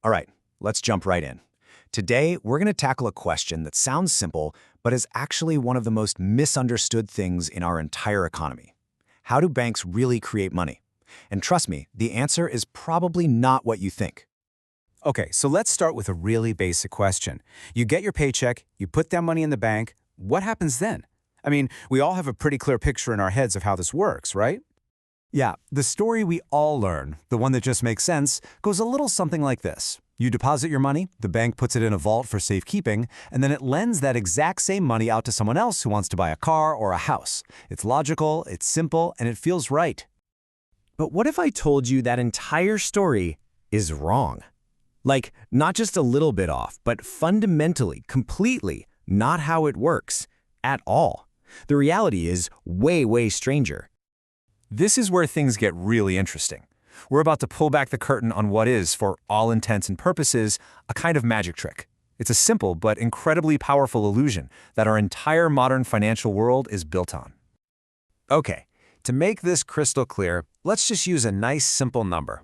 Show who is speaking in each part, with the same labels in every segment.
Speaker 1: All right, let's jump right in. Today, we're going to tackle a question that sounds simple, but is actually one of the most misunderstood things in our entire economy. How do banks really create money? And trust me, the answer is probably not what you think.
Speaker 2: Okay, so let's start with a really basic question. You get your paycheck, you put that money in the bank, what happens then? I mean, we all have a pretty clear picture in our heads of how this works, right?
Speaker 3: Yeah, the story we all learn, the one that just makes sense, goes a little something like this. You deposit your money, the bank puts it in a vault for safekeeping, and then it lends that exact same money out to someone else who wants to buy a car or a house. It's logical, it's simple, and it feels right.
Speaker 1: But what if I told you that entire story is wrong? Like, not just a little bit off, but fundamentally, completely, not how it works at all. The reality is way, way stranger.
Speaker 3: This is where things get really interesting. We're about to pull back the curtain on what is, for all intents and purposes, a kind of magic trick. It's a simple but incredibly powerful illusion that our entire modern financial world is built on. Okay, to make this crystal clear, let's just use a nice simple number.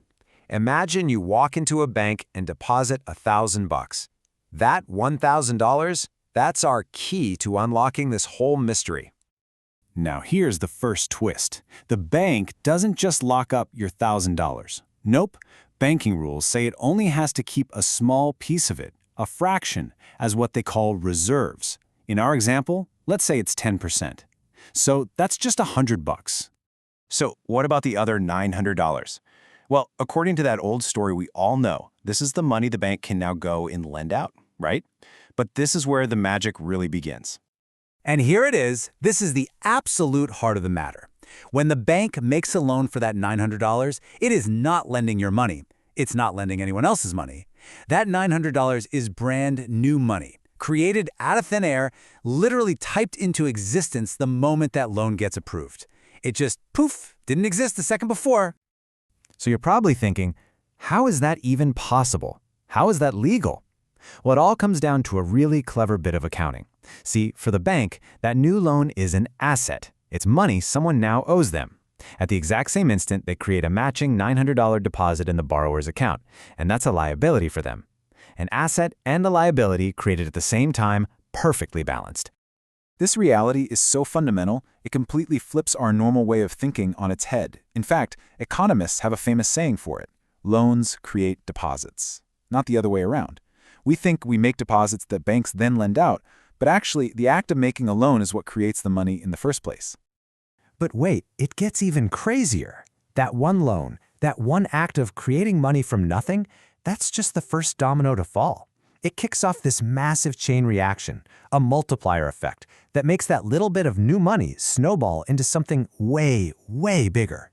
Speaker 3: Imagine you walk into a bank and deposit $1,000. That $1,000, that's our key to unlocking this whole mystery. Now here's the first twist. The bank doesn't just lock up your $1,000. Nope, banking rules say it only has to keep a small piece of it, a fraction, as what they call reserves. In our example, let's say it's 10%. So that's just $100. So what about the other $900? Well, according to that old story we all know, this is the money the bank can now go and lend out, right? But this is where the magic really begins.
Speaker 2: And here it is. This is the absolute heart of the matter. When the bank makes a loan for that $900, it is not lending your money. It's not lending anyone else's money. That $900 is brand new money, created out of thin air, literally typed into existence the moment that loan gets approved. It just, poof, didn't exist the second before.
Speaker 3: So you're probably thinking, how is that even possible? How is that legal? Well, it all comes down to a really clever bit of accounting. See, for the bank, that new loan is an asset. It's money someone now owes them. At the exact same instant, they create a matching $900 deposit in the borrower's account, and that's a liability for them. An asset and a liability created at the same time, perfectly balanced.
Speaker 4: This reality is so fundamental, it completely flips our normal way of thinking on its head. In fact, economists have a famous saying for it: loans create deposits. Not the other way around. We think we make deposits that banks then lend out, but actually, the act of making a loan is what creates the money in the first place.
Speaker 1: But wait, it gets even crazier. That one loan, that one act of creating money from nothing, that's just the first domino to fall. It kicks off this massive chain reaction, a multiplier effect, that makes that little bit of new money snowball into something way, way bigger.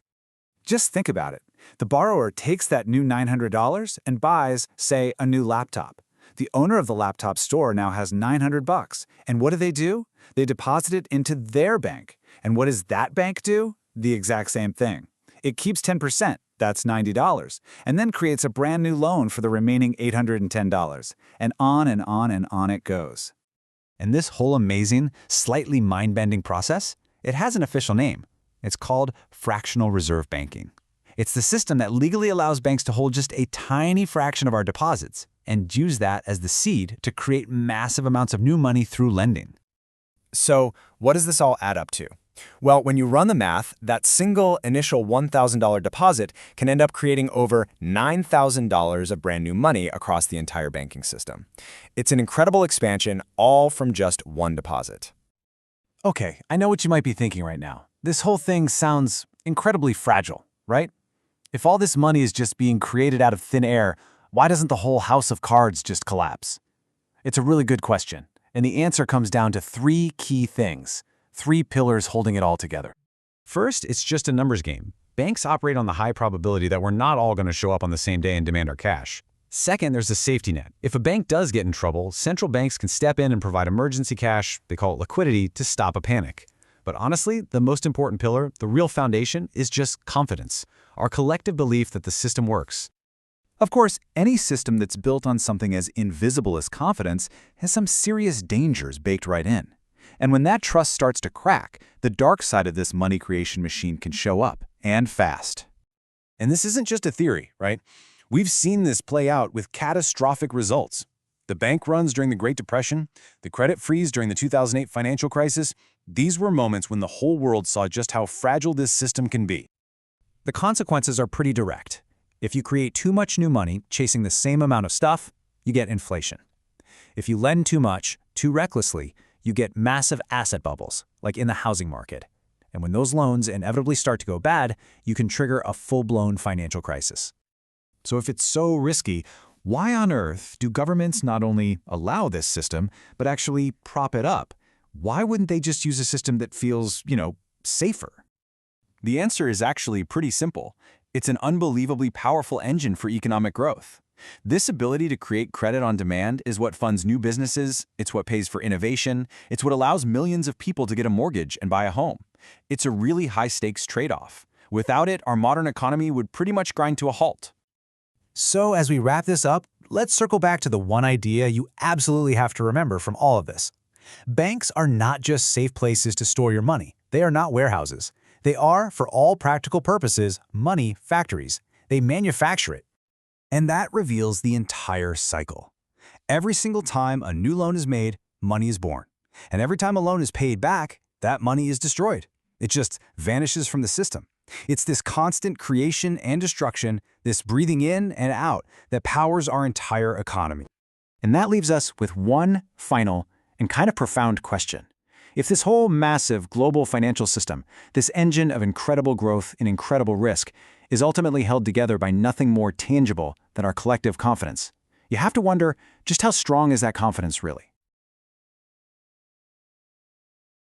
Speaker 4: Just think about it. The borrower takes that new $900 and buys, say, a new laptop. The owner of the laptop store now has $900, and what do? They deposit it into their bank. And what does that bank do? The exact same thing. It keeps 10%, that's $90, and then creates a brand new loan for the remaining $810, and on and on and on it goes.
Speaker 3: And this whole amazing, slightly mind-bending process, it has an official name. It's called fractional reserve banking. It's the system that legally allows banks to hold just a tiny fraction of our deposits and use that as the seed to create massive amounts of new money through lending.
Speaker 1: So, what does this all add up to? Well, when you run the math, that single initial $1,000 deposit can end up creating over $9,000 of brand new money across the entire banking system. It's an incredible expansion, all from just one deposit.
Speaker 3: Okay, I know what you might be thinking right now. This whole thing sounds incredibly fragile, right? If all this money is just being created out of thin air, why doesn't the whole house of cards just collapse? It's a really good question, and the answer comes down to three key things. Three pillars holding it all together. First, it's just a numbers game. Banks operate on the high probability that we're not all going to show up on the same day and demand our cash. Second, there's a safety net. If a bank does get in trouble, central banks can step in and provide emergency cash, they call it liquidity, to stop a panic. But honestly, the most important pillar, the real foundation, is just confidence, our collective belief that the system works.
Speaker 4: Of course, any system that's built on something as invisible as confidence has some serious dangers baked right in. And when that trust starts to crack, the dark side of this money creation machine can show up, and fast.
Speaker 3: And this isn't just a theory, right?
Speaker 2: We've seen this play out with catastrophic results. The bank runs during the Great Depression, the credit freeze during the 2008 financial crisis, these were moments when the whole world saw just how fragile this system can be.
Speaker 4: The consequences are pretty direct. If you create too much new money chasing the same amount of stuff, you get inflation. If you lend too much, too recklessly, you get massive asset bubbles, like in the housing market. And when those loans inevitably start to go bad, you can trigger a full-blown financial crisis. So if it's so risky, why on earth do governments not only allow this system, but actually prop it up? Why wouldn't they just use a system that feels, safer?
Speaker 3: The answer is actually pretty simple. It's an unbelievably powerful engine for economic growth. This ability to create credit on demand is what funds new businesses, it's what pays for innovation, it's what allows millions of people to get a mortgage and buy a home. It's a really high-stakes trade-off. Without it, our modern economy would pretty much grind to a halt.
Speaker 1: So as we wrap this up, let's circle back to the one idea you absolutely have to remember from all of this. Banks are not just safe places to store your money. They are not warehouses. They are, for all practical purposes, money factories. They manufacture it. And that reveals the entire cycle. Every single time a new loan is made, money is born. And every time a loan is paid back, that money is destroyed. It just vanishes from the system. It's this constant creation and destruction, this breathing in and out, that powers our entire economy.
Speaker 2: And that leaves us with one final and kind of profound question. If this whole massive global financial system, this engine of incredible growth and incredible risk, is ultimately held together by nothing more tangible than our collective confidence, you have to wonder, just how strong is that confidence really?